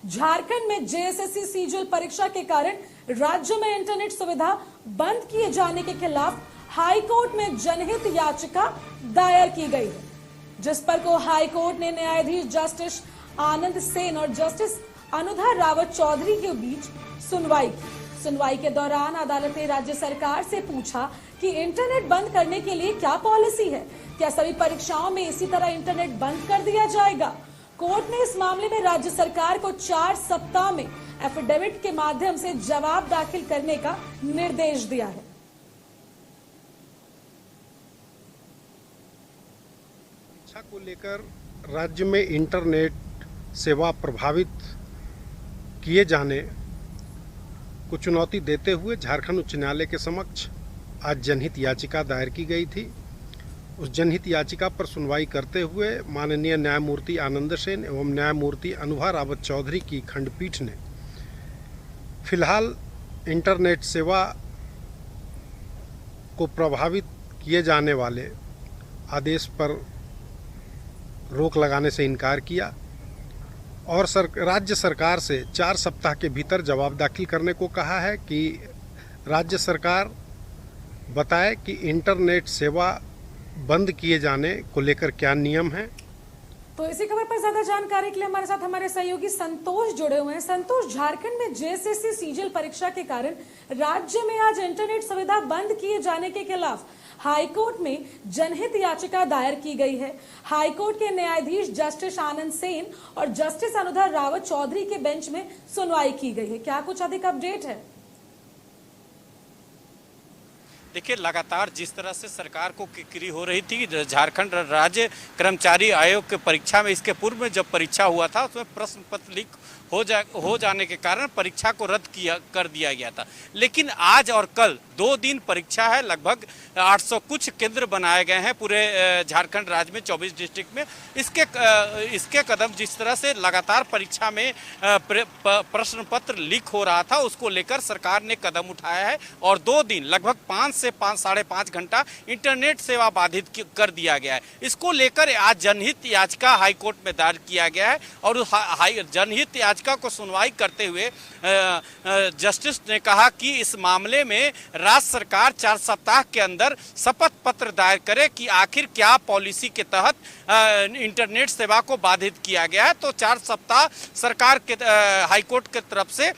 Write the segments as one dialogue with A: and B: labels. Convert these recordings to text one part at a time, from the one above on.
A: झारखंड में JSSC CGL परीक्षा के कारण राज्य में इंटरनेट सुविधा बंद किए जाने के खिलाफ हाईकोर्ट में जनहित याचिका दायर की गई है, जिस पर को हाईकोर्ट ने न्यायाधीश जस्टिस आनंद सेन और जस्टिस अनुधा रावत चौधरी के बीच सुनवाई की। सुनवाई के दौरान अदालत ने राज्य सरकार से पूछा कि इंटरनेट बंद करने के लिए क्या पॉलिसी है, क्या सभी परीक्षाओं में इसी तरह इंटरनेट बंद कर दिया जाएगा। कोर्ट ने इस मामले में राज्य सरकार को 4 सप्ताह में एफिडेविट के माध्यम से जवाब दाखिल करने का निर्देश दिया है।
B: परीक्षा को लेकर राज्य में इंटरनेट सेवा प्रभावित किए जाने को चुनौती देते हुए झारखंड उच्च न्यायालय के समक्ष आज जनहित याचिका दायर की गई थी। उस जनहित याचिका पर सुनवाई करते हुए माननीय न्यायमूर्ति आनंद सेन एवं न्यायमूर्ति अनुभा रावत चौधरी की खंडपीठ ने फिलहाल इंटरनेट सेवा को प्रभावित किए जाने वाले आदेश पर रोक लगाने से इनकार किया और राज्य सरकार से 4 सप्ताह के भीतर जवाब दाखिल करने को कहा है कि राज्य सरकार बताए कि इंटरनेट सेवा बंद किए जाने को लेकर क्या नियम है।
A: तो इसी खबर पर ज्यादा जानकारी के लिए हमारे साथ हमारे सहयोगी संतोष जुड़े हुए हैं। संतोष, झारखंड में जेएसएससी सीजीएल परीक्षा के कारण राज्य में आज इंटरनेट सुविधा बंद किए जाने के खिलाफ हाईकोर्ट में जनहित याचिका दायर की गई है। हाईकोर्ट के न्यायाधीश जस्टिस आनंद सेन और जस्टिस अनुधा रावत चौधरी के बेंच में सुनवाई की गई है। क्या कुछ अधिक अपडेट है?
C: देखिए, लगातार जिस तरह से सरकार को किरकिरी हो रही थी झारखंड राज्य कर्मचारी आयोग की परीक्षा में, इसके पूर्व में जब परीक्षा हुआ था उसमें प्रश्न पत्र लीक हो जाने के कारण परीक्षा को रद्द कर दिया गया था। लेकिन आज और कल 2 दिन परीक्षा है। लगभग 800 कुछ केंद्र बनाए गए हैं पूरे झारखंड राज्य में 24 डिस्ट्रिक्ट में। इसके कदम जिस तरह से लगातार परीक्षा में प्रश्न पत्र लीक हो रहा था, उसको लेकर सरकार ने कदम उठाया है और 2 दिन लगभग 5 से 5.5 घंटा इंटरनेट सेवा बाधित कर दिया गया है। इसको लेकर आज जनहित याचिका हाईकोर्ट में दायर किया गया है और जनहित याचिका को सुनवाई करते हुए जस्टिस ने कहा कि इस मामले में राज्य सरकार 4 सप्ताह के अंदर शपथ पत्र दायर करे कि आखिर क्या पॉलिसी के तहत इंटरनेट सेवा को बाधित किया गया है। तो 4 सप्ताह सरकार के हाईकोर्ट की तरफ से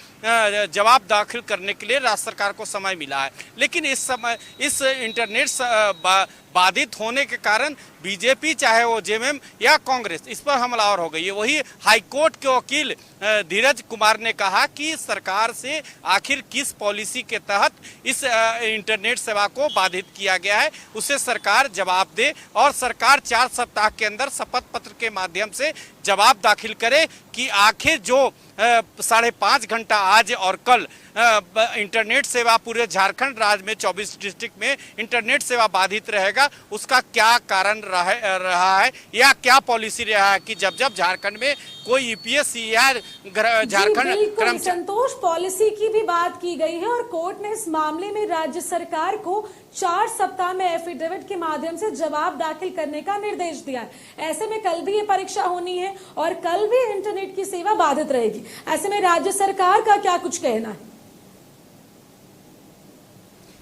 C: जवाब दाखिल करने के लिए राज्य सरकार को समय मिला है। लेकिन इस इंटरनेट बाधित होने के कारण बीजेपी चाहे वो जेएमएम या कांग्रेस इस पर हमलावर हो गई है। वही हाईकोर्ट के वकील धीरज कुमार ने कहा कि सरकार से आखिर किस पॉलिसी के तहत इस इंटरनेट सेवा को बाधित किया गया है, उसे सरकार जवाब दे और सरकार 4 सप्ताह के अंदर शपथ पत्र के माध्यम से जवाब दाखिल करे कि आखिर जो 5.5 घंटा आज और कल इंटरनेट सेवा पूरे झारखंड राज्य में 24 डिस्ट्रिक्ट में इंटरनेट सेवा बाधित रहेगा, उसका क्या कारण रहा है या क्या पॉलिसी रहा है कि जब झारखंड में कोई यूपीएससी या झारखंड
A: संतोष पॉलिसी की भी बात की गई है और कोर्ट ने इस मामले में राज्य सरकार को 4 सप्ताह में एफिडेविट के माध्यम से जवाब दाखिल करने का निर्देश दिया है। ऐसे में कल भी ये परीक्षा होनी है और कल भी इंटरनेट की सेवा बाधित रहेगी। ऐसे में राज्य सरकार का क्या कुछ कहना है?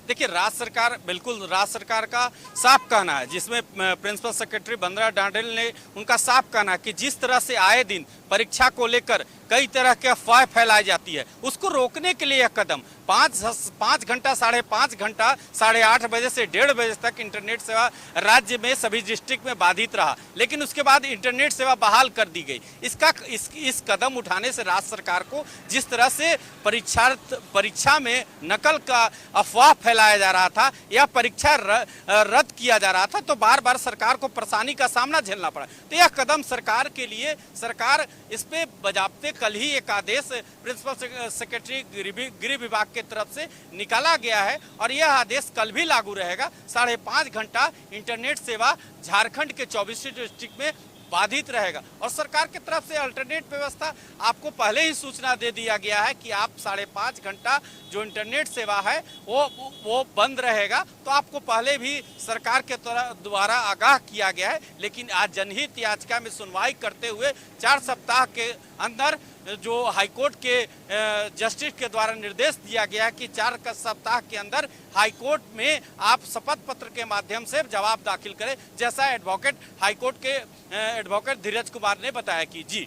C: देखिए, राज्य सरकार का साफ कहना है, जिसमें प्रिंसिपल सेक्रेटरी बंद्रा डांडेल ने उनका साफ कहना है कि जिस तरह से आए दिन परीक्षा को लेकर कई तरह के अफवाह फैलाई जाती है, उसको रोकने के लिए यह कदम 5 घंटा 5.5 घंटा 8:30 बजे से 1:30 बजे तक इंटरनेट सेवा राज्य में सभी डिस्ट्रिक्ट में बाधित रहा, लेकिन उसके बाद इंटरनेट सेवा बहाल कर दी गई। इस कदम उठाने से राज्य सरकार को जिस तरह से परीक्षा में नकल का अफवाह फैलाया जा रहा था या परीक्षा रद्द किया जा रहा था, तो बार बार सरकार को परेशानी का सामना झेलना पड़ा। तो यह कदम सरकार के लिए सरकार इस पे बजाबते कल ही एक आदेश प्रिंसिपल सेक्रेटरी गृह विभाग की तरफ से निकाला गया है और यह आदेश कल भी लागू रहेगा। 5.5 घंटा इंटरनेट सेवा झारखंड के 24 डिस्ट्रिक्ट में बाधित रहेगा और सरकार की तरफ से अल्टरनेट व्यवस्था आपको पहले ही सूचना दे दिया गया है कि आप 5.5 घंटा जो इंटरनेट सेवा है वो बंद रहेगा। तो आपको पहले भी सरकार के द्वारा आगाह किया गया है, लेकिन आज जनहित याचिका में सुनवाई करते हुए 4 सप्ताह के अंदर जो हाईकोर्ट के जस्टिस के द्वारा निर्देश दिया गया है कि 4 सप्ताह के अंदर हाईकोर्ट में आप शपथ पत्र के माध्यम से जवाब दाखिल करें, जैसा एडवोकेट हाईकोर्ट के एडवोकेट धीरज कुमार ने बताया कि जी